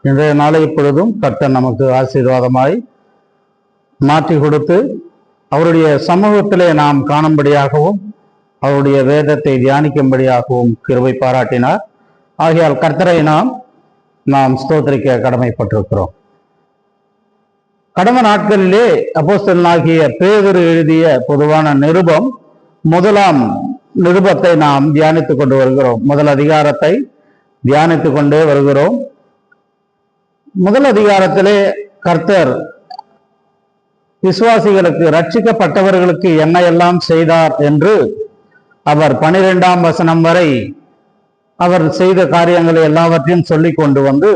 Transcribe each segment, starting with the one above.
இன்றைய நாளை பொழுதும் கர்த்தர் நமக்கு ஆசீர்வாதமாய் மாற்றி கொடுத்து அவருடைய சமூகத்திலே நாம் காணும்படியாகவும் அவருடைய வேதத்தை தியானிக்கும்படியாகவும் கிருபை பாராட்டினார். ஆகையால் கர்த்தரை நாம் ஸ்தோத்திரிக்க கடமைப்பட்டிருக்கிறோம். கடந்த நாட்களிலே அப்போஸ்தலனாகிய பேதுரு எழுதிய பொதுவான நிருபம் முதலாம் நிருபத்தை நாம் தியானித்துக் கொண்டு வருகிறோம். முதல் அதிகாரத்தை தியானித்துக் கொண்டே வருகிறோம். முதல் அதிகாரத்திலே கர்த்தர் விசுவாசிகளுக்கு, ரட்சிக்கப்பட்டவர்களுக்கு என்ன எல்லாம் செய்தார் என்று அவர் 12ஆம் வசனம் வரை அவர் செய்த காரியங்களை எல்லாவற்றையும் சொல்லி கொண்டு வந்து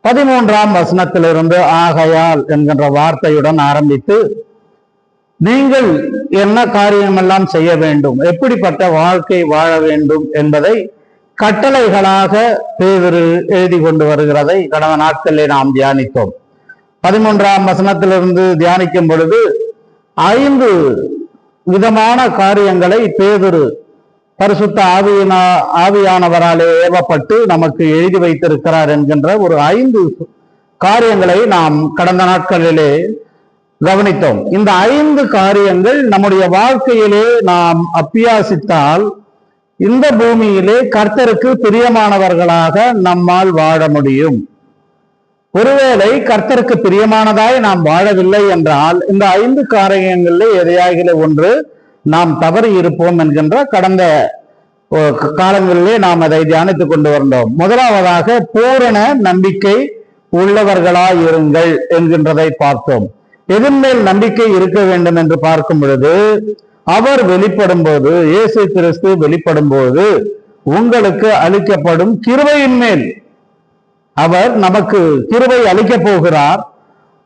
13ஆம் வசனத்திலிருந்து ஆகையால் என்கின்ற வார்த்தையுடன் ஆரம்பித்து நீங்கள் என்ன காரியமெல்லாம் செய்ய வேண்டும், எப்படிப்பட்ட வாழ்க்கை வாழ வேண்டும் என்பதை கட்டளைகளாக பேதுரு எழுதி கொண்டு வருகிறதை கடந்த நாட்களிலே நாம் தியானித்தோம். 13ஆம் வசனத்திலிருந்து தியானிக்கும் பொழுது 5 விதமான காரியங்களை பேதுரு பரிசுத்த ஆவியானவராலே ஏவப்பட்டு நமக்கு எழுதி வைத்திருக்கிறார் என்கின்ற ஒரு 5 காரியங்களை நாம் கடந்த நாட்களிலே கவனித்தோம். இந்த 5 காரியங்கள் நம்முடைய வாழ்க்கையிலே நாம் அபியாசித்தால் இந்த பூமியிலே கர்த்தருக்கு பிரியமானவர்களாக நம்மால் வாழ முடியும். ஒருவேளை கர்த்தருக்கு பிரியமானதாய் நாம் வாழவில்லை என்றால் இந்த 5 காரியங்களில் எதையாகிற ஒன்று நாம் தவறி இருப்போம் என்கின்ற கடந்த காலங்களிலே நாம் அதை தியானித்துக் கொண்டு வந்தோம். முதலாவதாக பூரண நம்பிக்கை உள்ளவர்களாய் இருங்கள் என்கின்றதை பார்த்தோம். எதன் மேல் நம்பிக்கை இருக்க வேண்டும் என்று பார்க்கும் பொழுது, அவர் வெளிப்படும் போது, இயேசு கிறிஸ்து வெளிப்படும் போது உங்களுக்கு அளிக்கப்படும் கிருபையின் மேல் அவர் நமக்கு கிருபை அளிக்க போகிறார்.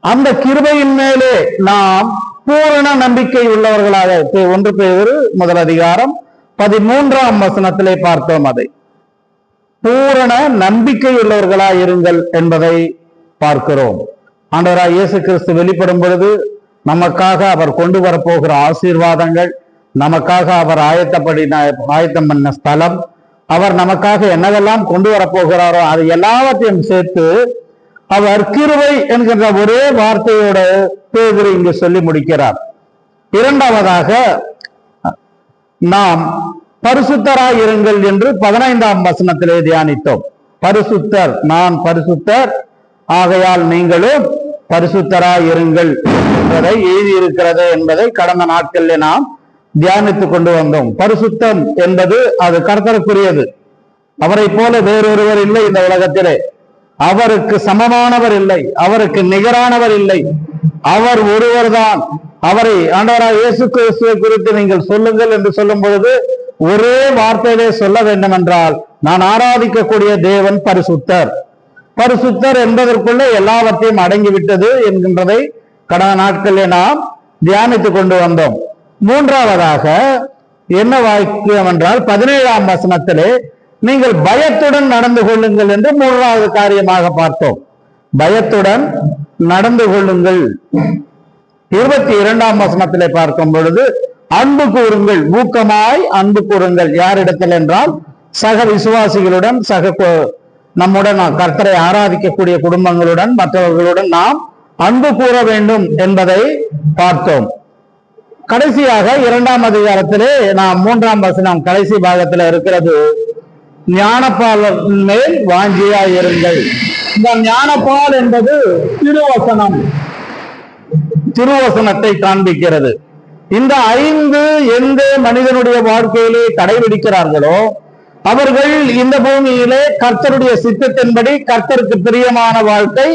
அந்த கிருபையின் மேலே நாம் பூரண நம்பிக்கை உள்ளவர்களாக 1 பேதுரு முதல் அதிகாரம் 13ஆம் வசனத்திலே பார்த்தோம். அதை பூரண நம்பிக்கை உள்ளவர்களாய் இருங்கள் என்பதை பார்க்கிறோம். ஆண்டவராய் இயேசு கிறிஸ்து வெளிப்படும் பொழுது நமக்காக அவர் கொண்டு வரப்போகிற ஆசீர்வாதங்கள், நமக்காக அவர் ஆயத்தம் பண்ண ஸ்தலம், அவர் நமக்காக என்னவெல்லாம் கொண்டு வரப்போகிறாரோ அது எல்லாவற்றையும் சேர்த்து அவர் கிருபை என்கின்ற ஒரே வார்த்தையோட பேதுரு இங்கு சொல்லி முடிக்கிறார். இரண்டாவதாக நாம் பரிசுத்தராய் இருங்கள் என்று 15ஆம் வசனத்திலே தியானித்தோம். பரிசுத்தர், நான் பரிசுத்தர் ஆகையால் நீங்களும் பரிசுத்தராய் இருங்கள் என்பதை எழுதியிருக்கிறது என்பதை கடந்த நாட்களிலே நாம் தியானித்துக் கொண்டு வந்தோம். பரிசுத்தம் என்பது அது கர்த்தருக்குரியது. அவரை போல வேறொருவர் இல்லை இந்த உலகத்திலே. அவருக்கு சமமானவர் இல்லை, அவருக்கு நிகரானவர் இல்லை. அவர் ஒருவர் தான். அவரை ஆண்டவராய் இயேசு கிறிஸ்துவை குறித்து நீங்கள் சொல்லுங்கள் என்று சொல்லும் பொழுது ஒரே வார்த்தையிலே சொல்ல வேண்டும் என்றால், நான் ஆராதிக்கக்கூடிய தேவன் பரிசுத்தர். பரிசுத்தர் என்பதற்குள்ளே எல்லாவற்றையும் அடங்கிவிட்டது என்கின்றதை கடந்த நாட்களிலே நாம் தியானித்துக் கொண்டு வந்தோம். மூன்றாவதாக என்ன வாக்கியம் என்றால் 17ஆம் வசனத்திலே நீங்கள் பயத்துடன் நடந்து கொள்ளுங்கள் என்று 3வது காரியமாக பார்த்தோம். பயத்துடன் நடந்து கொள்ளுங்கள். 22ஆம் வசனத்திலே பார்க்கும் பொழுது அன்பு கூறுங்கள், ஊக்கமாய் அன்பு கூறுங்கள். யாரிடத்தில் என்றால் சக விசுவாசிகளுடன், நம்முடன் கர்த்தரை ஆராதிக்கக்கூடிய குடும்பங்களுடன், மற்றவர்களுடன் நாம் அன்பு கூற வேண்டும் என்பதை பார்த்தோம். கடைசியாக 2ஆம் அதிகாரத்திலே நாம் 3ஆம் வசனம் கடைசி பாகத்தில் இருக்கிறது, ஞானப்பால் மேல் வாஞ்சியாய் இருங்கள். இந்த ஞானப்பால் என்பது திருவசனத்தை காண்பிக்கிறது. இந்த 5 எந்த மனிதனுடைய வாழ்க்கையிலே கடைபிடிக்கிறார்களோ அவர்கள் இந்த பூமியிலே கர்த்தருடைய சித்தத்தின்படி கர்த்தருக்கு பிரியமான வாழ்க்கை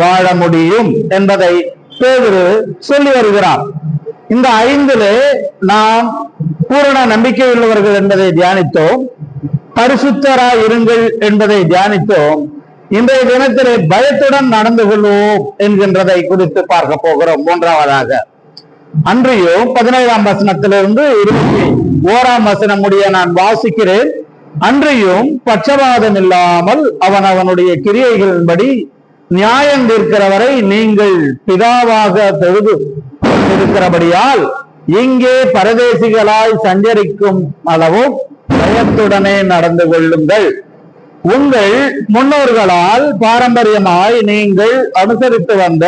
வாழ முடியும் என்பதை பேதுரு சொல்லி வருகிறார். இந்த 5 நாம் பூரண நம்பிக்கை உள்ளவர்கள் என்பதை தியானித்தோம். பரிசுத்தராய் இருங்கள் என்பதை தியானித்தோம். இன்றைய தினத்திலே பயத்துடன் நடந்து கொள்வோம் என்கின்றதை குறித்து பார்க்க போகிறோம். மூன்றாவதாக அன்றையும் 17ஆம் வசனத்திலிருந்து 21ஆம் வசனம் முடிய நான் வாசிக்கிறேன். அன்றையும் பட்சபாதம் இல்லாமல் அவனுடைய கிரியைகளின்படி நியாயம் தீர்க்கிறவரை நீங்கள் பிதாவாக தொழுது இருக்கிறபடியால் இங்கே பரதேசிகளாய் சஞ்சரிக்கும் அளவும் பயத்துடனே நடந்து கொள்ளுங்கள். உங்கள் முன்னோர்களால் பாரம்பரியமாய் நீங்கள் அனுசரித்து வந்த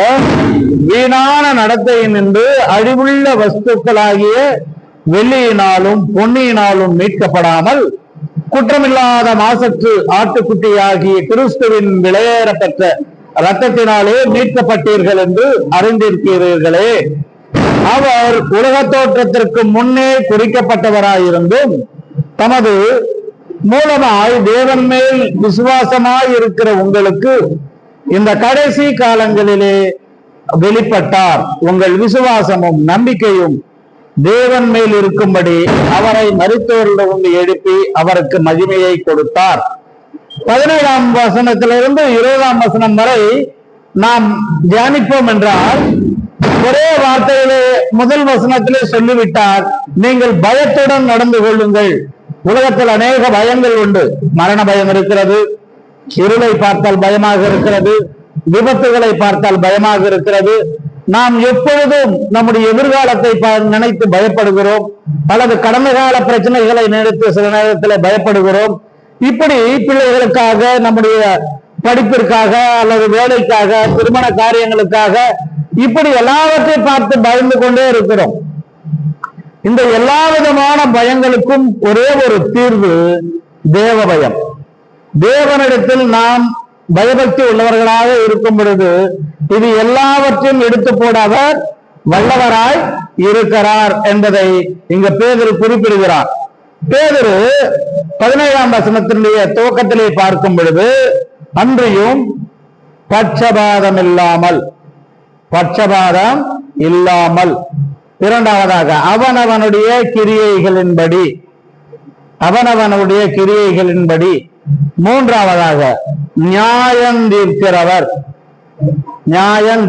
வீணான நடத்தையினின்று அழிவுள்ள வஸ்துக்களாகிய வெள்ளியினாலும் பொன்னியினாலும் மீட்கப்படாமல் குற்றமில்லாத மாசற்று ஆட்டுக்குட்டியாகிய கிறிஸ்துவின் விலையேறப்பெற்ற இரத்தத்தினாலே மீட்கப்பட்டீர்கள் என்று அறிந்திருக்கிறீர்களே. அவர் உலக தோற்றத்திற்கு முன்னே குறிக்கப்பட்டவராயிருந்தும் தமது மூலமாய் தேவன் மேல் விசுவாசமாய் இருக்கிற உங்களுக்கு இந்த கடைசி காலங்களிலே வெளிப்பட்டார். உங்கள் விசுவாசமும் நம்பிக்கையும் தேவன் மேல் இருக்கும்படி அவரை மரித்தோரிலிருந்து எழுப்பி அவருக்கு மகிமையை கொடுத்தார். 17ஆம் வசனத்திலிருந்து 20ஆம் வசனம் வரை நாம் தியானிப்போம் என்றால், ஒரே வார்த்தையிலே முதல் வசனத்திலே சொல்லிவிட்டார், நீங்கள் பயத்துடன் நடந்து கொள்ளுங்கள். உலகத்தில் அநேக பயங்கள் உண்டு. மரண பயம் இருக்கிறது, இருளை பார்த்தால் பயமாக இருக்கிறது, விபத்துகளை பார்த்தால் பயமாக இருக்கிறது. நாம் எப்பொழுதும் நம்முடைய எதிர்காலத்தை நினைத்து பயப்படுகிறோம், அல்லது கடந்த கால பிரச்சனைகளை நினைத்து சில நேரத்தில் பயப்படுகிறோம். இப்படி பிள்ளைகளுக்காக, நம்முடைய படிப்பிற்காக, அல்லது வேலைக்காக, திருமண காரியங்களுக்காக, இப்படி எல்லாவற்றையும் பார்த்து பயந்து கொண்டே இருக்கிறோம். இந்த எல்லா விதமான பயங்களுக்கும் ஒரே ஒரு தீர்வு தேவ பயம். தேவனிடத்தில் நாம் பயபக்தி உள்ளவர்களாக இருக்கும் பொழுது இது எல்லாவற்றையும் எடுத்து போட அவர் வல்லவராய் இருக்கிறார் என்பதை இங்க பேதுரு குறிப்பிடுகிறார். பேதுரு 17ஆம் வசனத்தினுடைய துவக்கத்திலே பார்க்கும் பொழுது, அன்றியும் பட்சபாதம் இல்லாமல், இரண்டாவதாக அவனவனுடைய கிரியைகளின்படி, மூன்றாவதாக நியாயம்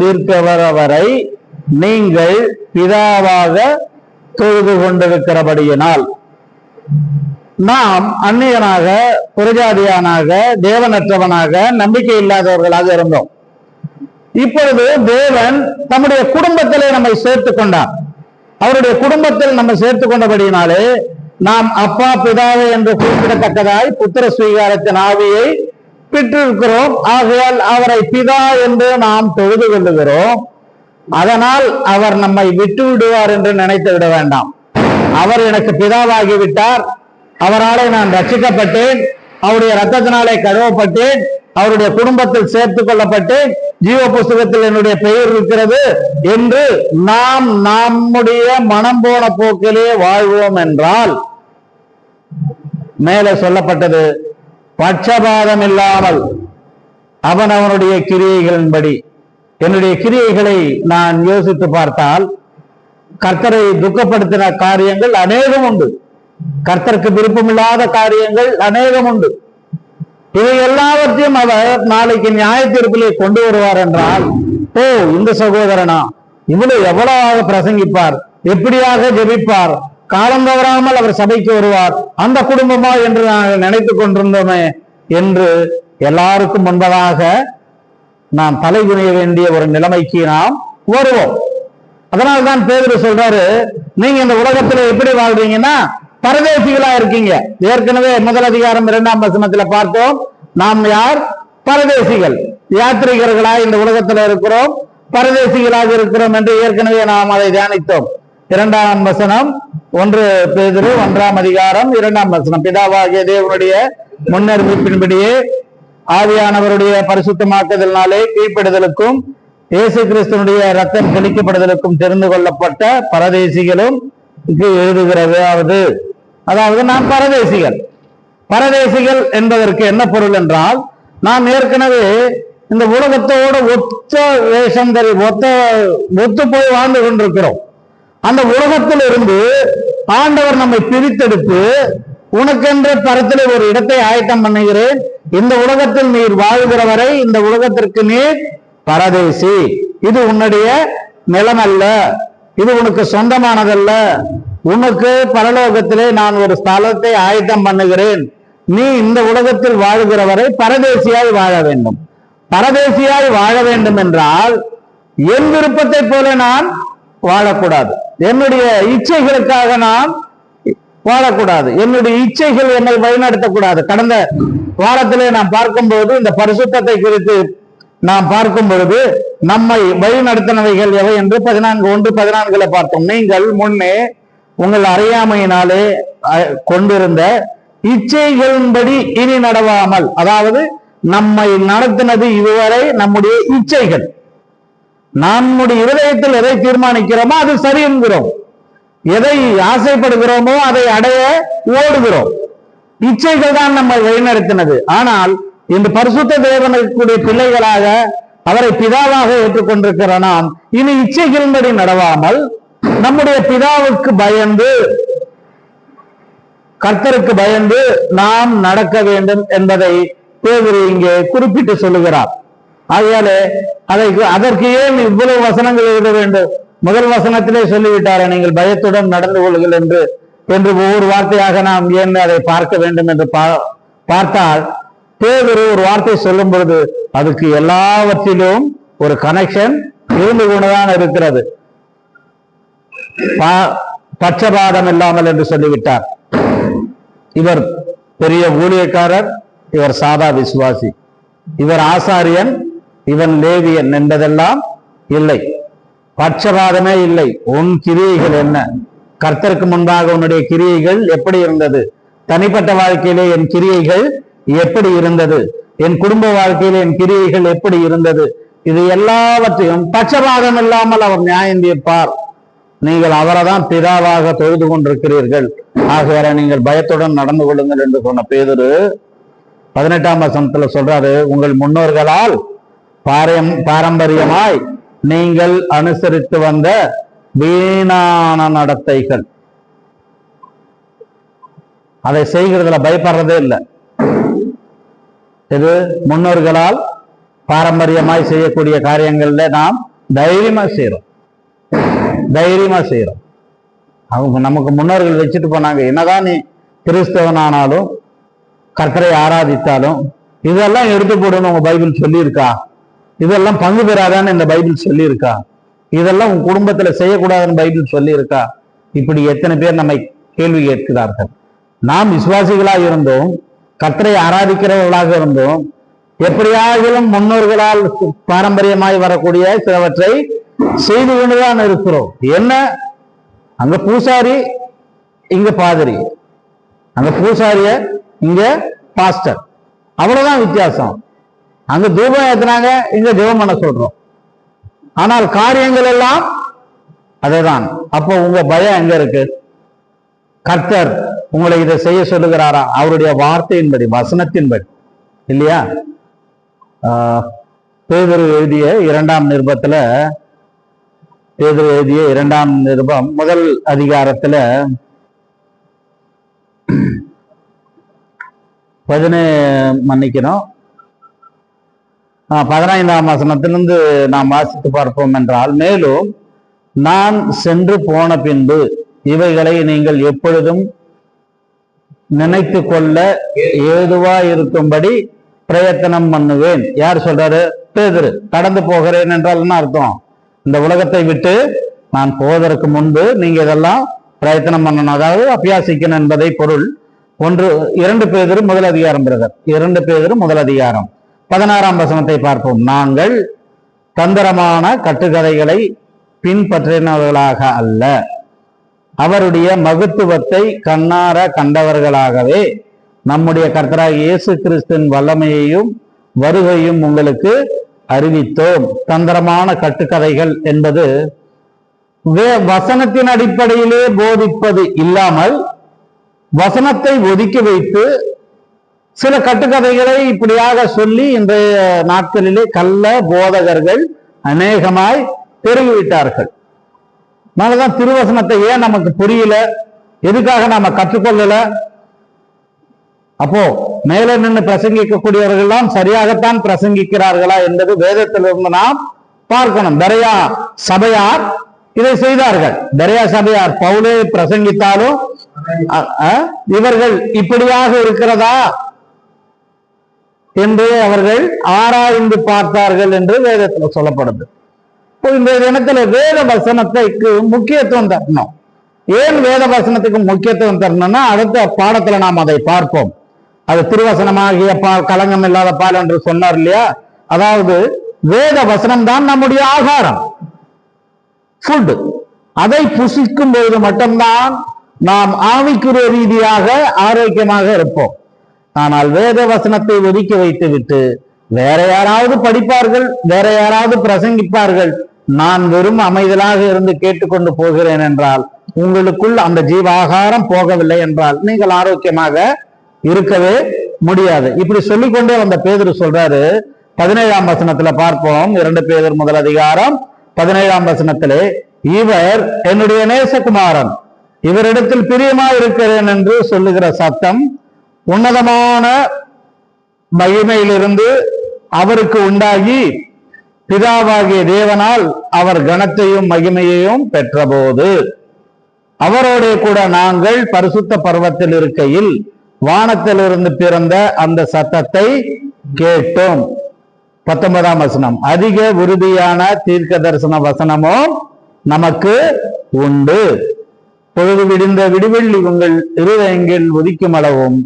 தீர்க்கிறவரை நீங்கள் பிதாவாக தொழுது கொண்டிருக்கிறபடியினால். நாம் அந்நியனாக, புறஜாதியானாக, தேவனற்றவனாக, நம்பிக்கை இல்லாதவர்களாக இருந்தோம். இப்பொழுது தேவன் தம்முடைய குடும்பத்திலே நம்மை சேர்த்துக் கொண்டார். அவருடைய குடும்பத்தில் நம்ம சேர்த்துக் கொண்டபடியினாலே நாம் அப்பா பிதாவே என்று குறிப்பிடத்தக்கதாய் புத்திர சுவீகாரத்தின் ஆவியை பெற்றிருக்கிறோம். ஆகையால் அவரை பிதா என்று நாம் தொழுது கொள்ளுகிறோம். அதனால் அவர் நம்மை விட்டு விடுவார் என்று நினைத்து விட வேண்டாம். அவர் எனக்கு பிதாவாகிவிட்டார், அவராலே நான் ரட்சிக்கப்பட்டேன், அவருடைய இரத்தத்தினாலே கழுவப்பட்டேன், அவருடைய குடும்பத்தில் சேர்த்துக் கொள்ளப்பட்டேன், ஜீவ புஸ்தகத்தில் என்னுடைய பெயர் இருக்கிறது என்று நாம் நம்முடைய மனம் போன போக்கிலே வாழ்வோம் என்றால், மேலே சொல்லப்பட்டது பட்சபாதம் இல்லாமல் அவனவனுடைய கிரியைகளின்படி. என்னுடைய கிரியைகளை நான் யோசித்து பார்த்தால் கர்த்தரை துக்கப்படுத்தின காரியங்கள் அநேகம் உண்டு, கர்த்தருக்கு விருப்பமில்லாத காரியங்கள் அநேகம் உண்டு. இவை எல்லாவற்றையும் அவர் நாளைக்கு நியாய தீர்ப்பிலே கொண்டு வருவார் என்றால், ஓ இந்த சகோதரனா எவ்வளவாக பிரசங்கிப்பார், எப்படியாக ஜெபிப்பார், காலம் தவறாமல் அவர் சபைக்கு வருவார், அந்த குடும்பமா என்று நாங்கள் நினைத்துக் கொண்டிருந்தோமே என்று எல்லாருக்கும் முன்பதாக நாம் தலை குனிய வேண்டிய ஒரு நிலைமைக்கு நாம் வருவோம். அதனால்தான் பேதுரு சொல்றாரு, நீங்க இந்த உலகத்துல எப்படி வாழ்றீங்கன்னா பரதேசிகளா இருக்கீங்க. ஏற்கனவே முதல் அதிகாரம் 2ஆம் வசனத்துல பார்த்தோம், நாம் யார்? பரதேசிகள், யாத்திரிகர்களா இந்த உலகத்துல இருக்கிறோம், பரதேசிகளாக இருக்கிறோம் என்று ஏற்கனவே நாம் அதை தியானித்தோம். 2ஆம் வசனம் 1 பேதுரு 1ஆம் அதிகாரம் 2ஆம் வசனம், பிதாவாகிய தேவனுடைய முன்னறிவிப்பின்படியே ஆவியானவருடைய பரிசுத்தமாக்குதலினாலே கீழ்ப்படுதலுக்கும் இயேசு கிறிஸ்துவனுடைய ரத்தம் தெளிக்கப்படுதலுக்கும் தெரிந்து கொள்ளப்பட்ட பரதேசிகளும் எழுதுகிறது. அதாவது நாம் பரதேசிகள் என்பதற்கு என்ன பொருள் என்றால், நாம் ஏற்கனவே இந்த உலகத்தோடு ஒத்த வேஷம் ஒத்து போய் வாழ்ந்து கொண்டிருக்கிறோம். அந்த உலகத்தில் இருந்து ஆண்டவர் நம்மை பிரித்தெடுத்து உனக்கென்ற பரத்திலே ஒரு இடத்தை ஆயத்தம் பண்ணுகிறேன், இந்த உலகத்தில் நீர் வாழ்கிற வரை இந்த உலகத்திற்கு நீர் பரதேசி, இது உன்னுடைய நிலம் அல்ல, இது உனக்கு சொந்தமானதல்ல, உனக்கு பரலோகத்திலே நான் ஒரு ஸ்தலத்தை ஆயத்தம் பண்ணுகிறேன், நீ இந்த உலகத்தில் வாழ்கிற வரை பரதேசியாய் வாழ வேண்டும். பரதேசியாய் வாழ வேண்டும் என்றால் என் விருப்பத்தை போல நான் வாழக்கூடாது, என்னுடைய இச்சைகளுக்காக நான் வாழக்கூடாது, என்னுடைய இச்சைகள் என்னை வழிநடத்தக்கூடாது. கடந்த வாரத்திலே நாம் பார்க்கும்போது இந்த பரிசுத்தத்தை குறித்து நாம் பார்க்கும் பொழுது நம்மை வழிநடத்தினவைகள் எவை என்று 14:1-14 பார்த்தோம். நீங்கள் முன்னே உங்கள் அறியாமையினாலே கொண்டிருந்த இச்சைகளின்படி இனி நடவாமல், அதாவது நம்மை நடத்தினது இதுவரை நம்முடைய இச்சைகள். நம்முடைய இருதயத்தில் எதை தீர்மானிக்கிறோமோ அது சரி என்கிறோம், எதை ஆசைப்படுகிறோமோ அதை அடைய ஓடுகிறோம். இச்சைகள் தான் நம்மை வழிநடத்தினது. ஆனால் இந்த பரிசுத்த தேவனுக்குரிய பிள்ளைகளாக அவரை பிதாவாக ஏற்றுக்கொண்டிருக்கிற நாம் இனி இச்சைகளின்படி நடவாமல் நம்முடைய பிதாவுக்கு பயந்து, கர்த்தருக்கு பயந்து நாம் நடக்க வேண்டும் என்பதை பேதுரு இங்கே குறிப்பிட்டு சொல்லுகிறார். ஆகையாலே அதற்கு ஏன் இவ்வளவு வசனங்கள் எழுத வேண்டும்? முதல் வசனத்திலே சொல்லிவிட்டாரே, நீங்கள் பயத்துடன் நடந்து கொள்ளுங்கள் என்று ஒவ்வொரு வார்த்தையாக நாம் ஏன் அதை பார்க்க வேண்டும் என்று பார்த்தால், பேதுரு ஒரு வார்த்தை சொல்லும் பொழுது அதுக்கு எல்லாவற்றிலும் ஒரு கனெக்ஷன் இருந்து கொண்டுதான் இருக்கிறது. பட்சபாதம் இல்லாமல் என்று சொல்லிவிட்டார். இவர் பெரிய ஊழியக்காரர், இவர் சாதா விசுவாசி, இவர் ஆசாரியன், இவன் லேவியன் என்பதெல்லாம் இல்லை. பட்சபாதமே இல்லை. உன் கிரியைகள் என்ன? கர்த்தருக்கு முன்பாக உன்னுடைய கிரியைகள் எப்படி இருந்தது? தனிப்பட்ட வாழ்க்கையிலே என் கிரியைகள் எப்படி இருந்தது? என் குடும்ப வாழ்க்கையிலே என் கிரியைகள் எப்படி இருந்தது? இது எல்லாவற்றையும் பட்சபாதம் இல்லாமல் அவர் நியாயம் தீர்ப்பார். நீங்கள் அவரை தான் பிதாவாக தொழுது கொண்டிருக்கிறீர்கள், ஆகவே நீங்கள் பயத்துடன் நடந்து கொள்ளுங்கள் என்று சொன்ன பேதுரு 18ஆம் வசனத்துல சொல்றாரு, உங்கள் முன்னோர்களால் பாரம்பரியமாய் நீங்கள் அனுசரித்து வந்த வீணான நடத்தைகள், அதை செய்கிறதுல பயப்படுறதே இல்லை. இது முன்னோர்களால் பாரம்பரியமாய் செய்யக்கூடிய காரியங்கள்ல நாம் தைரியமா செய்யறோம். அவங்க நமக்கு முன்னோர்கள் வச்சுட்டு போனாங்க. என்னதான் நீ கிறிஸ்தவனானாலும் கர்த்தரை ஆராதித்தாலும் இதெல்லாம் எடுத்து போடணும் உங்க பைபிள் சொல்லியிருக்கா? இதெல்லாம் பங்கு பெறாதான்னு இந்த பைபிள் சொல்லியிருக்கா? இதெல்லாம் உங்க குடும்பத்துல செய்யக்கூடாதுன்னு பைபிள் சொல்லியிருக்கா? இப்படி எத்தனை பேர் நம்மை கேள்வி கேட்கிறார்கள். நாம் விசுவாசிகளாக இருந்தோம், கர்த்தரை ஆராதிக்கிறவர்களாக இருந்தோம், எப்படியாகிலும் முன்னோர்களால் பாரம்பரியமாய் வரக்கூடிய சிலவற்றை செய்து கொண்டுதான் இருக்கிறோம். என்ன, அங்க பூசாரி, இங்க பாதிரி, அங்க பூசாரிய, இங்க பாஸ்டர், அவ்வளவுதான் வித்தியாசம். அங்க தூபம் ஏத்துனாங்க, இங்க ஜெபம் பண்ண சொல்றோம். ஆனால் காரியங்கள் எல்லாம் அதேதான். அப்போ உங்க பயம் எங்க இருக்கு? கர்த்தர் உங்களை இதை செய்ய சொல்லுகிறாரா? அவருடைய வார்த்தையின்படி, வசனத்தின்படி இல்லையா? பேதுரு எழுதிய 2ஆம் நிருபத்துல, பேதுரு எழுதிய 2ஆம் நிருபம் 1 அதிகாரத்துல 15ஆம் வசனத்திலிருந்து நாம் வாசித்து பார்ப்போம் என்றால், மேலும் நான் சென்று போன பின்பு இவைகளை நீங்கள் எப்பொழுதும் நினைத்து கொள்ள ஏதுவா இருக்கும்படி பிரயத்தனம் பண்ணுவேன். யார் சொல்றாரு? பேதுரு. கடந்து போகிறேன் என்றால் என்ன அர்த்தம்? இந்த உலகத்தை விட்டு நான் போவதற்கு முன்பு நீங்க இதெல்லாம் பிரயத்தனம் பண்ணணும், அதாவது அபியாசிக்கணும் என்பதை பொருள். 2 பேதுரு 1 அதிகாரம் பிரதர், 2 பேதுரு 1 அதிகாரம் 16ஆம் வசனத்தை பார்ப்போம். நாங்கள் தந்திரமான கட்டுக்கதைகளை பின்பற்றினவர்களாக அல்ல, அவருடைய மகத்துவத்தை கண்ணார கண்டவர்களாகவே நம்முடைய கர்த்தராகிய இயேசு கிறிஸ்துவின் வல்லமையையும் வருகையும் உங்களுக்கு அறிவித்தோம். தந்திரமான கட்டுக்கதைகள் என்பது வசனத்தின் அடிப்படையிலே போதிப்பது இல்லாமல், வசனத்தை ஒதுக்கி வைத்து சில கட்டுக்கதைகளை இப்படியாக சொல்லி இன்றைய நாட்களிலே கள்ள போதகர்கள் அநேகமாய் பெருகிவிட்டார்கள். அதனாலதான் திருவசனத்தை ஏன் நமக்கு புரியல, எதுக்காக நாம கற்றுக்கொள்ளல? அப்போ மேலே நின்று பிரசங்கிக்கக்கூடியவர்கள் எல்லாம் சரியாகத்தான் பிரசங்கிக்கிறார்களா என்பது வேதத்திலிருந்து நாம் பார்க்கணும். பெரையா சபையார் இதை செய்தார்கள். பெரையா சபையார் பவுலே பிரசங்கித்தாலும் இவர்கள் இப்படியாக இருக்கிறதா என்று அவர்கள் ஆராய்ந்து பார்த்தார்கள் என்று வேதத்தில் சொல்லப்படுது. இந்த தினத்துல வேத வசனத்தைக்கு முக்கியத்துவம் தரணும். ஏன் வேத வசனத்துக்கு முக்கியத்துவம் தரணும்னா அடுத்த பாடத்துல நாம் அதை பார்ப்போம். அது திருவசனமாகிய பால் கலங்கம் இல்லாத பால் என்று சொன்னார் இல்லையா? அதாவது வேத வசனம் தான் நம்முடைய ஆகாரம், ஃபுட். அதை புசிக்கும் பொழுது மட்டும்தான் நாம் ஆவிக்குரிய ரீதியாக ஆரோக்கியமாக இருப்போம். ஆனால் வேத வசனத்தை ஒதுக்கி வைத்து விட்டு வேற யாராவது படிப்பார்கள், வேற யாராவது பிரசங்கிப்பார்கள், நான் வெறும் அமைதலாக இருந்து கேட்டுக்கொண்டு போகிறேன் என்றால், உங்களுக்குள் அந்த ஜீவாகாரம் போகவில்லை என்றால் நீங்கள் ஆரோக்கியமாக இருக்கவே முடியாது. இப்படி சொல்லிக்கொண்டே வந்த பேதுரு சொல்றாரு. 17ஆம் வசனத்துல பார்ப்போம். 2 பேதுரு முதல் அதிகாரம் 17ஆம் வசனத்திலே, இவர் என்னுடைய நேசகுமாரன், இவரிடத்தில் பிரியமாய் இருக்கிறேன் என்று சொல்லுகிற சத்தம் உன்னதமான மகிமையிலிருந்து அவருக்கு உண்டாகி பிதாவாகிய தேவனால் அவர் கனத்தையும் மகிமையையும் பெற்றபோது அவரோட கூட நாங்கள் பரிசுத்த பர்வத்தில் இருக்கையில் வானத்திலிருந்து பிறந்த அந்த சத்தத்தை கேட்டோம். 19ஆம் வசனம், அதிக உறுதியான தீர்க்க தரிசன வசனமும் நமக்கு உண்டு. பொழுது விடிந்த விடுவெள்ளி உங்கள் இருதயங்கள் உதிக்கும் அளவும்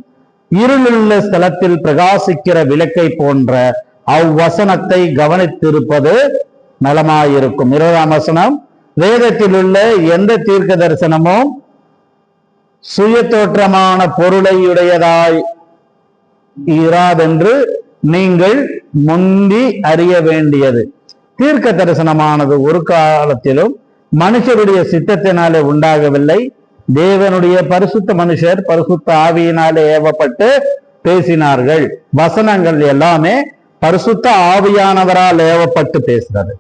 இருளுள்ள ஸ்தலத்தில் பிரகாசிக்கிற விளக்கை போன்ற அவ்வசனத்தை கவனித்திருப்பது நலமாயிருக்கும். 20ஆம் வசனம், வேதத்தில் உள்ள எந்த தீர்க்க தரிசனமும் சுய தோற்றமான பொருளை உடையதாய் இராதென்று நீங்கள் முந்தி அறிய வேண்டியது. தீர்க்க தரிசனமானது ஒரு காலத்திலும் மனுஷருடைய சித்தத்தினாலே உண்டாகவில்லை. தேவனுடைய பரிசுத்த மனுஷர் பரிசுத்த ஆவியினாலே ஏவப்பட்டு பேசினார்கள். வசனங்கள் எல்லாமே பரிசுத்த ஆவியானவரால் ஏவப்பட்டு பேசுறது.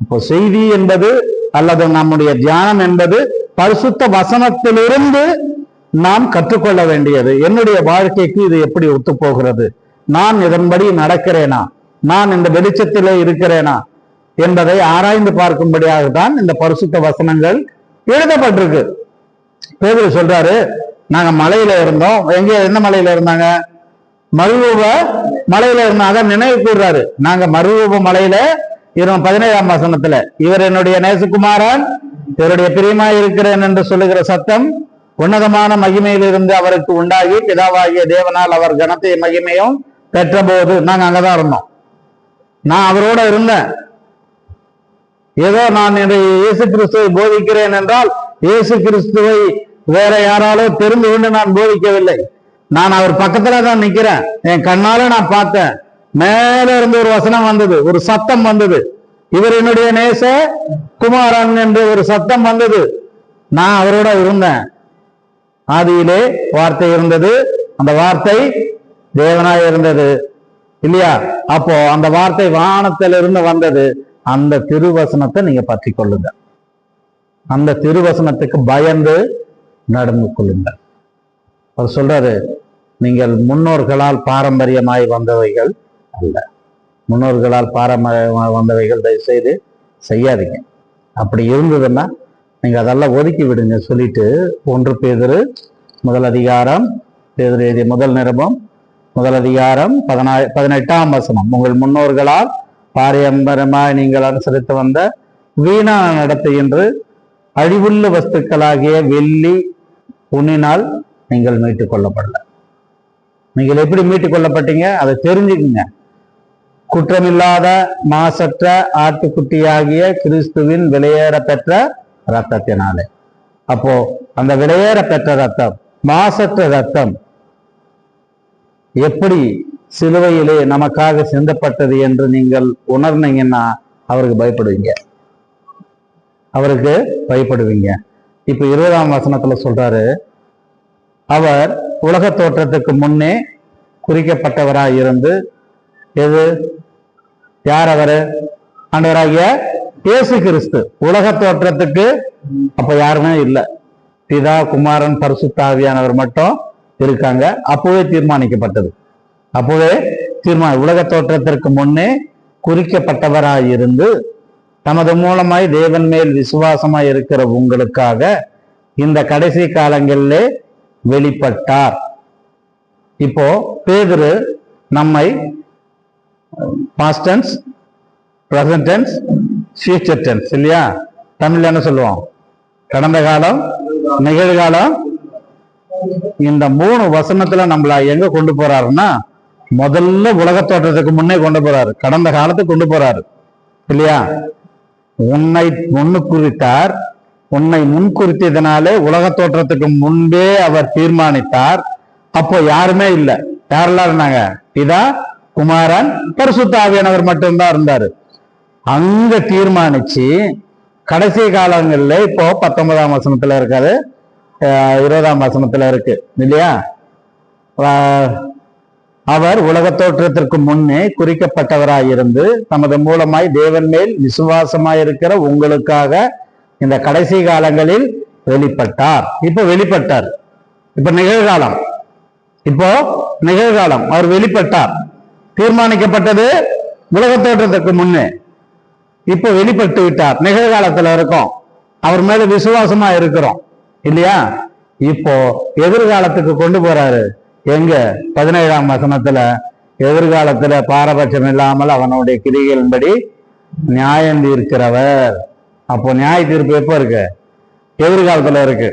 இப்போ செய்தி என்பது அல்லது நம்முடைய தியானம் என்பது பரிசுத்த வசனத்திலிருந்து நாம் கற்றுக்கொள்ள வேண்டியது. என்னுடைய வாழ்க்கைக்கு இது எப்படி ஒத்து போகிறது, நான் இதன்படி நடக்கிறேனா, நான் இந்த வெளிச்சத்திலே இருக்கிறேனா என்பதை ஆராய்ந்து பார்க்கும்படியாக தான் இந்த பரிசுத்த வசனங்கள் எழுதப்பட்டிருக்கு. பேதுரு சொல்றாரு, நாங்க மலையில இருந்தோம். எங்க, என்ன மலையில இருந்தாங்க? மறுரூப மலையில இருந்தோம். அதான் நினைவு கூறுறாரு, நாங்க மறுரூப மலையில இருந்தோம். 17ஆம் வசனத்துல, இவர் என்னுடைய நேசகுமாரன், இவருடைய பிரியமாய் இருக்கிறேன் என்று சொல்லுகிற சத்தம் உன்னதமான மகிமையிலிருந்து அவருக்கு உண்டாகி பிதாவாகிய தேவனால் அவர் கனத்தையும் மகிமையும் பெற்ற போது நாங்க அங்கதான் இருந்தோம். நான் அவரோட இருந்தேன். ஏதோ நான் இயேசு கிறிஸ்துவை போதிக்கிறேன் என்றால் இயேசு கிறிஸ்துவை வேற யாராலோ தெரிந்து கொண்டு நான் போதிக்கவில்லை. நான் அவர் பக்கத்துல தான் நிக்கிறேன். என் கண்ணால நான் பார்த்தேன். மேல இருந்து ஒரு வசனம் வந்தது, ஒரு சத்தம் வந்தது, இவர் என்னுடைய நேச குமாரன் என்று ஒரு சத்தம் வந்தது. நான் அவரோட இருந்தேன். ஆதியிலே வார்த்தை இருந்தது, அந்த வார்த்தை தேவனாய் இருந்தது இல்லையா? அப்போ அந்த வார்த்தை வானத்திலிருந்து வந்தது. அந்த திருவசனத்தை நீங்க பற்றி கொள்ளுங்க. அந்த திருவசனத்துக்கு பயந்து நடந்து கொள்ளுங்கள். அவர் சொல்றாரு, நீங்கள் முன்னோர்களால் பாரம்பரியமாய் வந்தவைகள் அல்ல. முன்னோர்களால் பாரம்பரியமாய் வந்தவைகள் தயவு செய்து செய்யாதீங்க. அப்படி இருந்ததுன்னா நீங்க அதெல்லாம் ஒதுக்கி விடுங்க சொல்லிட்டு 1 பேதுரு முதல் அதிகாரம், பேதுரு எழுதிய முதல் நிருபம் முதல் அதிகாரம் 18ஆம் வசனம், உங்கள் முன்னோர்களால் பாரம்பரியமாய் நீங்கள் அனுசரித்து வந்த வீணான நடத்தை என்று அழிவுள்ள வஸ்துக்களாகிய வெள்ளி பொன்னினால் நீங்கள் மீட்டுக் கொள்ளப்படல. நீங்கள் எப்படி மீட்டுக் கொள்ளப்பட்டீங்க அதை தெரிஞ்சுக்குங்க. குற்றமில்லாத மாசற்ற ஆட்டுக்குட்டியாகிய கிறிஸ்துவின் விலையேற பெற்ற ரத்தத்தினாலே. அப்போ அந்த விலையேற பெற்ற ரத்தம், மாசற்ற ரத்தம் எப்படி சிலுவையிலே நமக்காக சிந்தப்பட்டது என்று நீங்கள் உணர்ந்தீங்கன்னா அவருக்கு பயப்படுவீங்க. அவருக்கு பயப்படுவீங்க. இப்ப 20ஆம் வசனத்துல சொல்றாரு, அவர் உலக தோற்றத்துக்கு முன்னே குறிக்கப்பட்டவராய் இருந்து, எது, யார் அவரு? ஆண்டவராகிய இயேசு கிறிஸ்து. உலக தோற்றத்துக்கு அப்ப யாருமே இல்லை, பிதா குமாரன் பரிசுத்த ஆவியானவர் மட்டும் இருக்காங்க. அப்பவே தீர்மானிக்கப்பட்டது. அப்பவே உலக தோற்றத்திற்கு முன்னே குறிக்கப்பட்டவராய் இருந்து தமது மூலமாய் தேவன் மேல் விசுவாசமாய் இருக்கிற உங்களுக்காக இந்த கடைசி காலங்களிலே வெளிப்பட்டார். இப்போ பேதுரு நம்மை past tense, present tense, future tense இல்லையா? தமிழ்ல என்ன சொல்லுவோம்? கடந்த காலம், நிகழ்காலம். இந்த 3 வசனத்துல நம்மள எங்க கொண்டு போறாருன்னா, முதல்ல உலக தோற்றத்துக்கு முன்னே கொண்டு போறாரு, கடந்த காலத்துக்கு கொண்டு போறாரு இல்லையா. உன்னை முன்னு குறித்தார், உன்னை முன்குறித்ததனாலே உலக தோற்றத்துக்கு முன்பே அவர் தீர்மானித்தார். அப்போ யாருமே இல்லை. யாரெல்லாம் இருந்தாங்க? பிதா, குமாரன், பரிசுத்த ஆவியானவர் மட்டும்தான் இருந்தாரு. அங்க தீர்மானிச்சு கடைசி காலங்கள்ல இப்போ 19ஆம் வசனத்துல இருக்காது, 20ஆம் வசனத்துல இருக்கு இல்லையா. அவர் உலக தோற்றத்திற்கு முன்னே குறிக்கப்பட்டவராயிருந்து தமது மூலமாய் தேவன் மேல் விசுவாசமாயிருக்கிற உங்களுக்காக இந்த கடைசி காலங்களில் வெளிப்பட்டார். இப்ப வெளிப்பட்டார். இப்ப நிகழ்காலம். இப்போ நிகழ்காலம் அவர் வெளிப்பட்டார். தீர்மானிக்கப்பட்டது உலக தோற்றத்திற்கு முன்னே. இப்போ வெளிப்பட்டு விட்டார். நிகழ்காலத்துல இருக்கோம், அவர் மேல விசுவாசமா இருக்கிறோம் இல்லையா. இப்போ எதிர்காலத்துக்கு கொண்டு போறாரு. எங்க? 17ஆம் வசனத்துல எதிர்காலத்துல பாரபட்சம் இல்லாமல் அவனுடைய கிரிகளின்படி நியாயம் தீர்க்கிறவர். அப்போ நியாய தீர்ப்பு எப்போ இருக்கு? எதிர்காலத்துல இருக்கு.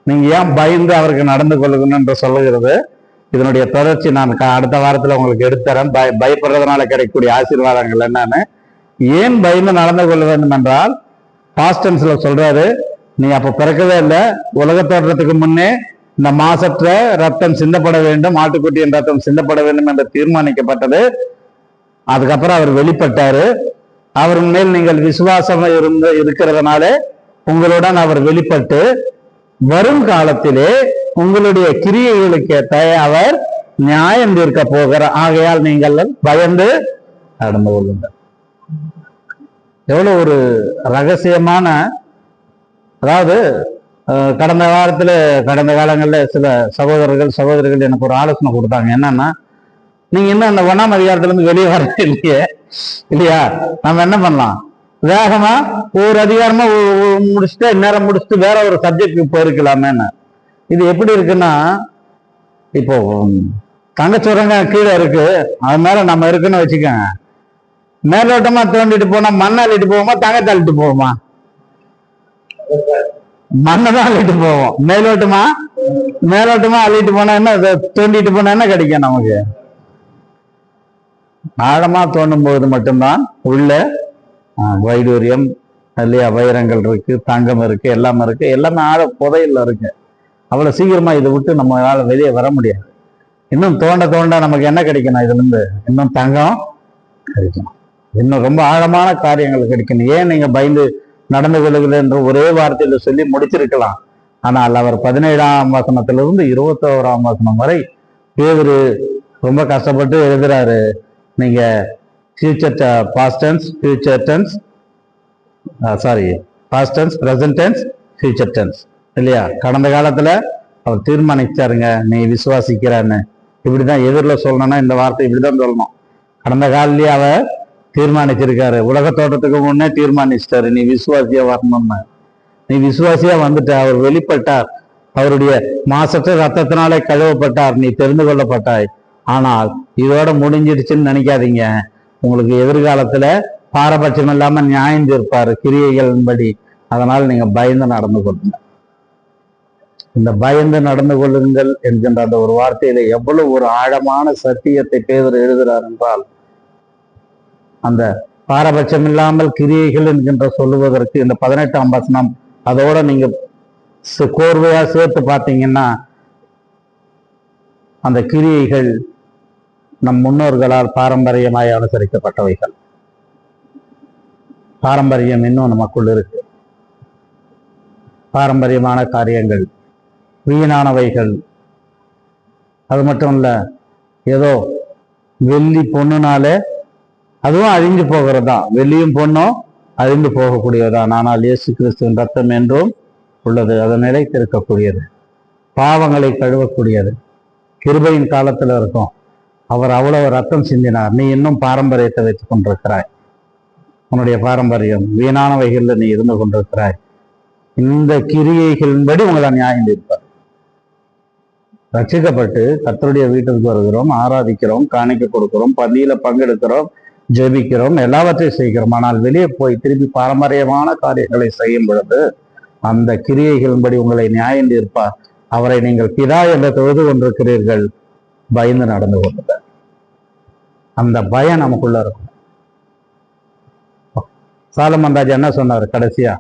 நீங்க ஏன் பயந்து அவருக்கு நடந்து கொள்ளுங்கன்னு என்று சொல்லுகிறது. இதனுடைய தொடர்ச்சி நான் அடுத்த வாரத்துல உங்களுக்கு எடுத்துறேன். பயப்படுறதுனால கிடைக்கக்கூடிய ஆசீர்வாதங்கள் என்னன்னு. ஏன் பயந்து நடந்து கொள்ள வேண்டும் என்றால், பாஸ்ட் டென்ஸ்ல சொல்றாரு, நீ அப்ப பிறக்கவே இல்லை, உலக தோற்றத்துக்கு முன்னே இந்த மாசற்ற ரத்தம் சிந்தப்பட வேண்டும், ஆட்டுக்குட்டியின் ரத்தம் சிந்தப்பட வேண்டும் என்று தீர்மானிக்கப்பட்டது. அதுக்கப்புறம் அவர் வெளிப்பட்டாரு. அவர் மேல் நீங்கள் விசுவாசம் இருக்கிறதுனால உங்களுடன் அவர் வெளிப்பட்டு வரும் காலத்திலே உங்களுடைய கிரியைகளுக்கு ஏற்ற அவர் நியாயம் தீர்க்க போகிறார். ஆகையால் நீங்கள் பயந்து நடந்து கொள்ளுங்கள். எவ்வளவு ஒரு ரகசியமான, அதாவது கடந்த காலங்கள்ல சில சகோதரிகள் எனக்கு ஒரு ஆலோசனை கொடுத்தாங்க. என்னன்னா, நீங்க இன்னும் அந்த 1ஆம் அதிகாரத்துல இருந்து வெளியே வரவே இல்லையா. நம்ம என்ன பண்ணலாம், வேகமா ஒரு அதிகாரமா முடிச்சுட்டு நேரம் முடிச்சுட்டு வேற ஒரு சப்ஜெக்டுக்கு போயிருக்கலாமேன்னு. இது எப்படி இருக்குன்னா, இப்போ தங்கச்சுரங்க கீழே இருக்கு, அது மேல நம்ம இருக்குன்னு வச்சுக்கோங்க. மேலோட்டமா தோண்டிட்டு போனா மண்ணை அள்ளிட்டு போவோமா, தங்கத்தை அள்ளிட்டு போவோமா? மண்ணதான் அள்ளிட்டு போவோம். மேலோட்டமா அள்ளிட்டு போனா என்ன, தோண்டிட்டு போனா என்ன கிடைக்கும் நமக்கு? ஆழமா தோண்டும் போது மட்டும்தான் உள்ள வைடூரியம் இல்லையா, வைரங்கள் இருக்கு, தங்கம் இருக்கு, எல்லாமே இருக்கு. எல்லாமே ஆழ புதையில இருக்கு. அவ்வளவு சீக்கிரமா இதை விட்டு நம்மளால வெளியே வர முடியாது. இன்னும் தோண்ட நமக்கு என்ன கிடைக்கணும்? இதுல இருந்து இன்னும் தங்கம் கிடைக்கணும், இன்னும் ரொம்ப ஆழமான காரியங்கள் கிடைக்கணும். ஏன் நீங்க பயந்து நடந்து கொள்ளுங்கள் என்று ஒரே வார்த்தையில சொல்லி முடிச்சிருக்கலாம். ஆனால் அவர் 17ஆம் வசனத்திலிருந்து 21ஆம் வசனம் வரை பேதுரு ரொம்ப கஷ்டப்பட்டு எழுதுறாரு. நீங்க future past tense, future tense, past tense, present tense, future tense இல்லையா. கடந்த காலத்துல அவர் தீர்மானிச்சாருங்க, நீ விசுவாசிக்கிறான்னு. இப்படிதான் எதிரில் சொல்லணும்னா இந்த வார்த்தை இப்படிதான் சொல்லணும். கடந்த காலிலேயே அவர் தீர்மானிச்சிருக்காரு. உலக தோட்டத்துக்கு முன்னே தீர்மானிச்சிட்டாரு, நீ விசுவாசியா வரணும்னு. நீ விசுவாசியா வந்துட்ட. அவர் வெளிப்பட்டார். அவருடைய மாசற்ற ரத்தத்தினாலே கழுவப்பட்டார். நீ தெரிந்து கொள்ளப்பட்டாய். ஆனால் இதோட முடிஞ்சிடுச்சுன்னு நினைக்காதீங்க. உங்களுக்கு எதிர்காலத்துல பாரபட்சம் இல்லாம நியாயம் தீர்ப்பாரு கிரியைகளின்படி. அதனால் நீங்க பயந்து நடந்து கொள்ளுங்க. இந்த பயந்து நடந்து கொள்ளுங்கள் என்கின்ற அந்த ஒரு வார்த்தையில எவ்வளவு ஒரு ஆழமான சத்தியத்தை பேதுரு எழுதுகிறார் என்றால், அந்த பாரபட்சம் இல்லாமல் கிரியைகள் என்கின்ற சொல்லுவதற்கு இந்த 18ஆம் வசனம் அதோட நீங்க கோர்வையா சேர்த்து பார்த்தீங்கன்னா, அந்த கிரியைகள் நம் முன்னோர்களால் பாரம்பரியமாய் அனுசரிக்கப்பட்டவைகள். பாரம்பரியம் இன்னும் நமக்குள் இருக்கு. பாரம்பரியமான காரியங்கள், வீணானவைகள். அது மட்டும் இல்ல, ஏதோ வெள்ளி பொண்ணுனாலே அதுவும் அழிஞ்சு போகிறதா, வெள்ளியும் பொண்ணும் அழிந்து போகக்கூடியதான். ஆனால் இயேசு கிறிஸ்துவின் ரத்தம் என்றும் உள்ளது, அது நிலைத்திருக்கக்கூடியது, பாவங்களை கழுவக்கூடியது, கிருபையின் காலத்துல இருக்கும். அவர் அவ்வளவு ரத்தம் சிந்தினார். நீ இன்னும் பாரம்பரியத்தை வைத்துக் கொண்டிருக்கிறாய். உன்னுடைய பாரம்பரியம் வீணானவைகள்ல நீ இருந்து கொண்டிருக்கிறாய். இந்த கிரியைகளின்படி உங்களை நியாயம் தீர்ப்பார். ரட்சிக்கப்பட்டு கர்த்தருடைய வீட்டுக்கு வருகிறோம், ஆராதிக்கிறோம், காணிக்கை கொடுக்கிறோம், பந்தியில பங்கெடுக்கிறோம், ஜெபிக்கிறோம், எல்லாவற்றையும் செய்கிறோம். ஆனால் வெளியே போய் திருப்பி பாரம்பரியமான காரியங்களை செய்யும் பொழுது அந்த கிரியைகளின்படி உங்களை நியாயம் தீர்ப்பார். அவரை நீங்கள் பிதா என்று தொழுது கொண்டிருக்கிறீர்கள், பயந்து நடந்து கொள்ளுங்க. அந்த பயம் நமக்குள்ள இருக்கும். சாலமன் ராஜா என்ன சொன்னார் கடைசியா?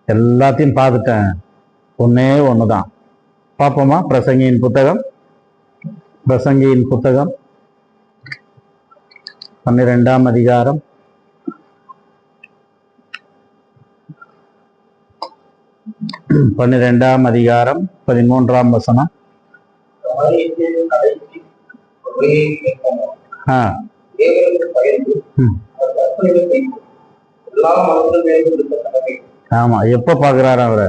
எல்லாத்தையும் பார்த்துட்டேன், ஒன்னே ஒண்ணுதான். பார்ப்போமா? பிரசங்கியின் புத்தகம் 12ஆம் அதிகாரம் 13ஆம் வசனம். ஆமா, எப்ப பாக்குறாரு அவரை?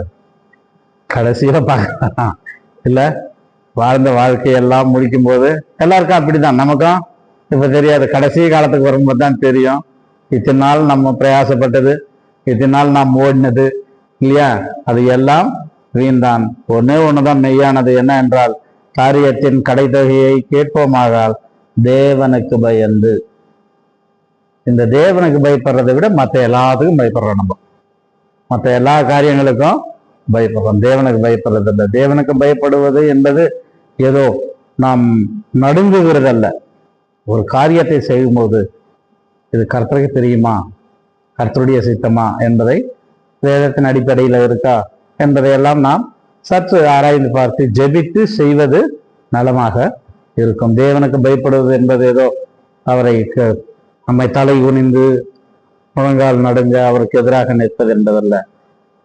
கடைசியில பாக்குறாராம் இல்ல? வாழ்ந்த வாழ்க்கையெல்லாம் முடிக்கும் போது எல்லாருக்கும் அப்படிதான். நமக்கும் இப்ப தெரியாது, கடைசி காலத்துக்கு வரும்போது தான் தெரியும் இத்தனை நாள் நம்ம பிரயாசப்பட்டது, இத்தனை நாள் நாம் ஓடினது இல்லையா, அது எல்லாம் வீண்தான். ஒன்னே ஒண்ணுதான் மெய்யானது. என்ன என்றால், காரியத்தின் கடைத்தொகையை கேட்போமாகால் தேவனுக்கு பயந்து. இந்த தேவனுக்கு பயப்படுறதை விட மற்ற எல்லாத்துக்கும் பயப்படுறோம். நம்ம மற்ற எல்லா காரியங்களுக்கும் பயப்படுறோம், தேவனுக்கு பயப்படுறது இல்லை. தேவனுக்கு பயப்படுவது என்பது ஏதோ நாம் நடுங்குகிறதல்ல. ஒரு காரியத்தை செய்யும்போது இது கர்த்தருக்கு தெரியுமா, கர்த்தருடைய சித்தமா என்பதை வேதத்தின் அடிப்படையில் இருக்கா என்பதையெல்லாம் நாம் சற்று ஆராய்ந்து பார்த்து ஜெபித்து செய்வது நலமாக இருக்கும். தேவனுக்கு பயப்படுவது என்பது ஏதோ அவரை நம்மை தலை குனிந்து முழங்கால் நடுங்க அவருக்கு எதிராக நிற்பது என்பதல்ல.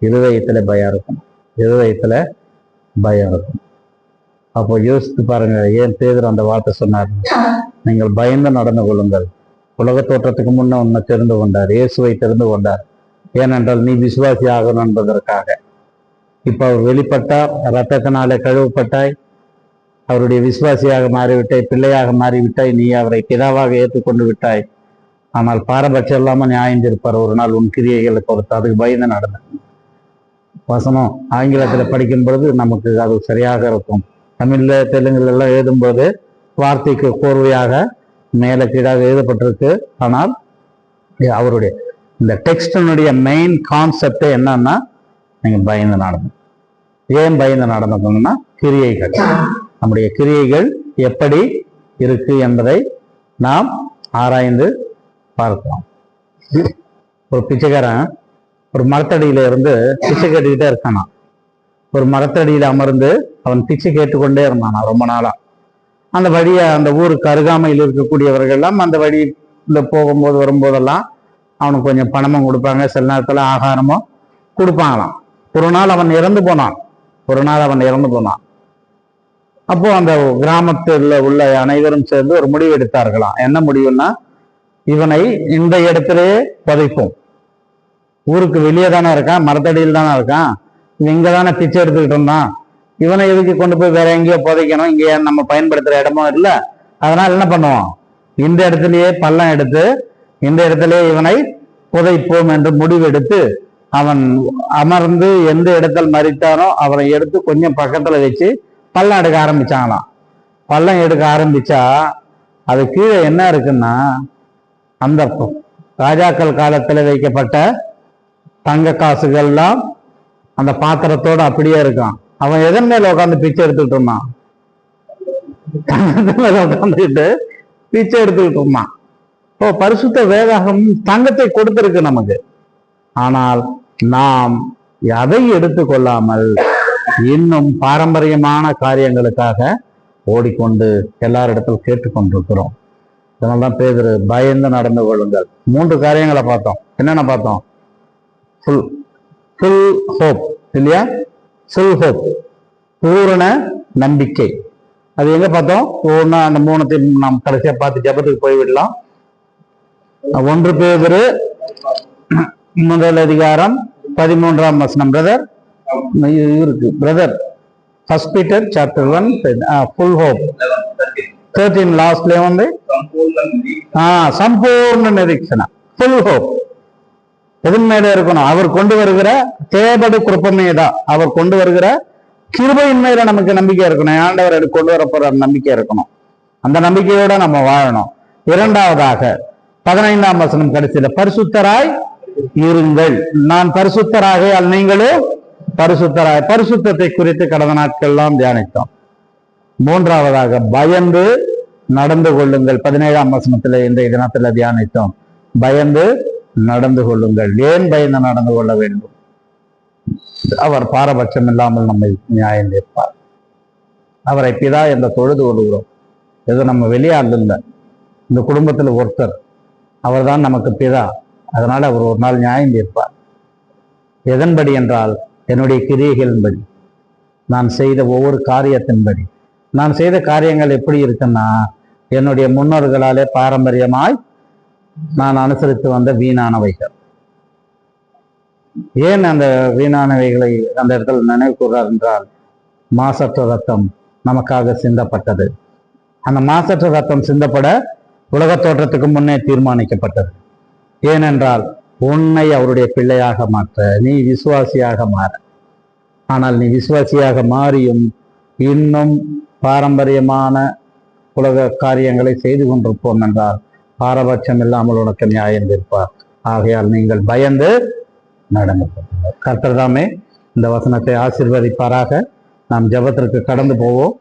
இருதயத்துல பயம் இருக்கும், இருதயத்துல பயம் இருக்கும். அப்போ யோசித்து பாருங்க, ஏன் பேதுரு அந்த வார்த்தை சொன்னார்? நீங்கள் பயந்து நடந்து கொள்ளுங்கள். உலக தோற்றத்துக்கு முன்ன உன்னை தெரிந்து கொண்டார், இயேசுவை தெரிந்து கொண்டார். ஏனென்றால் நீ விசுவாசி ஆகணும் என்பதற்காக. இப்ப அவர் வெளிப்பட்டார், ரத்தத்தினாலே கழுவப்பட்டாய், அவருடைய விசுவாசியாக மாறிவிட்டாய், பிள்ளையாக மாறிவிட்டாய், நீ அவரை பிதாவாக ஏற்றுக்கொண்டு விட்டாய். ஆனால் பாரபட்சம் இல்லாம நியாயம் இருப்பார் ஒரு நாள் உன் கிரியைகளை பொறுத்து. அதுக்கு பயந்து நடந்த வசனம் ஆங்கிலத்துல படிக்கும் பொழுது நமக்கு அது சரியாக இருக்கும். தமிழ்ல தெலுங்குல எல்லாம் எழுதும்போது வார்த்தைக்கு கோர்வையாக மேல கீழாக எழுதப்பட்டிருக்கு. ஆனால் அவருடைய இந்த டெக்ஸ்டினுடைய மெயின் கான்செப்ட் என்னன்னா, நீங்க பயந்து நடந்து. ஏன் பயந்து நடந்துக்கணும்னா, கிரியைகள், நம்முடைய கிரியைகள் எப்படி இருக்கு என்பதை நாம் ஆராய்ந்து பார்க்கலாம். ஒரு பிச்சைக்காரன் ஒரு மரத்தடியில இருந்து பிச்சை கேட்டுக்கிட்டே இருக்கானா. ஒரு மரத்தடியில அமர்ந்து அவன் பிச்சை கேட்டுக்கொண்டே இருந்தானா ரொம்ப நாளா. அந்த வழியை அந்த ஊருக்கு அருகாமையில் இருக்கக்கூடியவர்கள் எல்லாம் அந்த வழியில போகும்போது வரும்போதெல்லாம் அவனுக்கு கொஞ்சம் பணமும் கொடுப்பாங்க, சில நேரத்துல ஆகாரமும் கொடுப்பாங்களாம். ஒரு நாள் அவன் இறந்து போனான். அப்போ அந்த கிராமத்தில் உள்ள அனைவரும் சேர்ந்து ஒரு முடிவு எடுத்தார்களாம். என்ன முடிவுன்னா, இவனை இந்த இடத்திலேயே புதைப்போம். ஊருக்கு வெளியே தானே இருக்கான், மரத்தடியில் தானே இருக்கான், இங்க தானே பிச்சை எடுத்துக்கிட்டு இருந்தான், இவனை எதுக்கு கொண்டு போய் வேற எங்கேயோ புதைக்கணும், இங்கே நம்ம பயன்படுத்துற இடமும் இல்லை. அதனால என்ன பண்ணுவோம், இந்த இடத்துலயே பள்ளம் எடுத்து இந்த இடத்திலேயே இவனை புதைப்போம் என்று முடிவெடுத்து அவன் அமர்ந்து எந்த இடத்தில் மறித்தானோ அவனை எடுத்து கொஞ்சம் பக்கத்துல வச்சு பள்ளம் எடுக்க ஆரம்பிச்சாங்களாம். பள்ளம் எடுக்க ஆரம்பிச்சா அது கீழே என்ன இருக்குன்னா, அந்த ராஜாக்கள் காலத்துல வைக்கப்பட்ட தங்க காசுகள்லாம் அந்த பாத்திரத்தோட அப்படியே இருக்கான். அவன் எதன் மேல உட்காந்து பிச்சை எடுத்துக்கிட்டு இருந்தான், தங்கத்து மேல உட்காந்துக்கிட்டு பிச்சை எடுத்துக்கிட்டு இருந்தான். இப்போ பரிசுத்த வேதாகம் தங்கத்தை கொடுத்திருக்கு நமக்கு. ஆனால் நாம் அதை எடுத்துக்கொள்ளாமல் இன்னும் பாரம்பரியமான காரியங்களுக்காக ஓடிக்கொண்டு எல்லாரிடத்தில் கேட்டுக்கொண்டிருக்கிறோம். இதனால்தான் பேதுரு பயந்து நடந்து கொள்ளுங்கள். 3 காரியங்களை பார்த்தோம். என்னென்ன பார்த்தோம்? ஃபுல் ஹோப் இல்லையா? ஃபுல் ஹோப், பூரண நம்பிக்கை. அது எங்க பார்த்தோம்? ஒவ்வொன்னா அந்த 3 நாம் கடைசியா பார்த்து ஜபத்துக்கு போய்விடலாம். 1 பேதுரு 1 அதிகாரம் 13ஆம் வசனம். பிரதர் இருக்கு, brother 1 Peter chapter 1 full hope 13 லாஸ்ட்ல வந்து சம்பூர்ண நிரீட்சண, full hope. எதன் மேல இருக்கணும்? அவர் கொண்டு வருகிற தேபடு கிருபைமேதா, அவர் கொண்டு வருகிற கிருபையின் மேல நமக்கு நம்பிக்கை இருக்கணும். ஆண்டவர் எடுத்து கொண்டு வர போற நம்பிக்கை இருக்கணும். அந்த நம்பிக்கையோட நம்ம வாழணும். 2வதாக 15ஆம் வசனம் கடைசியில பரிசுத்தராய் இருங்கள், நான் பரிசுத்தராக நீங்களும் பரிசுத்தராய், பரிசுத்தத்தை குறித்து கடந்த நாட்கள்லாம் தியானித்தோம். மூன்றாவதாக பயந்து நடந்து கொள்ளுங்கள். 17ஆம் வசனத்துல இன்றைய தினத்துல தியானித்தோம். பயந்து நடந்து கொள்ளுங்கள். ஏன் பயந்து நடந்து கொள்ள வேண்டும்? அவர் பாரபட்சம் இல்லாமல் நம்மை நியாயம் தீர்ப்பார். அவரை பிதா என்று தொழுது கொள்கிறோம். எது நம்ம வெளியாள் இல்லை, இந்த குடும்பத்தில் ஒருத்தர். அவர் தான் நமக்கு பிதா. அதனால அவர் ஒரு நாள் நியாயம் தீர்ப்பார். எதன்படி என்றால் என்னுடைய கிரியைகளின்படி, நான் செய்த ஒவ்வொரு காரியத்தின்படி. நான் செய்த காரியங்கள் எப்படி இருக்குன்னா, என்னுடைய முன்னோர்களாலே பாரம்பரியமாய் நான் அனுசரித்து வந்த வீணானவைகள். ஏன் அந்த வீணானவைகளை அந்த இடத்துல நினைவு கூறார் என்றால், மாசற்ற ரத்தம் நமக்காக சிந்தப்பட்டது. அந்த மாசற்ற ரத்தம் சிந்தப்பட உலக தோற்றத்துக்கு முன்னே தீர்மானிக்கப்பட்டது. ஏனென்றால் உன்னை அவருடைய பிள்ளையாக மாற்ற, நீ விசுவாசியாக மாற. ஆனால் நீ விசுவாசியாக மாறியும் இன்னும் பாரம்பரியமான உலக காரியங்களை செய்து கொண்டிருப்போம் என்றால் பாரபட்சம் இல்லாமல் உனக்கு நியாயம் தீர்ப்பார். ஆகையால் நீங்கள் பயந்து நடந்து கொள்ளுங்கள். கர்த்தர் தாமே இந்த வசனத்தை ஆசீர்வதிப்பாராக. நாம் ஜெபத்திற்கு கடந்து போவோம்.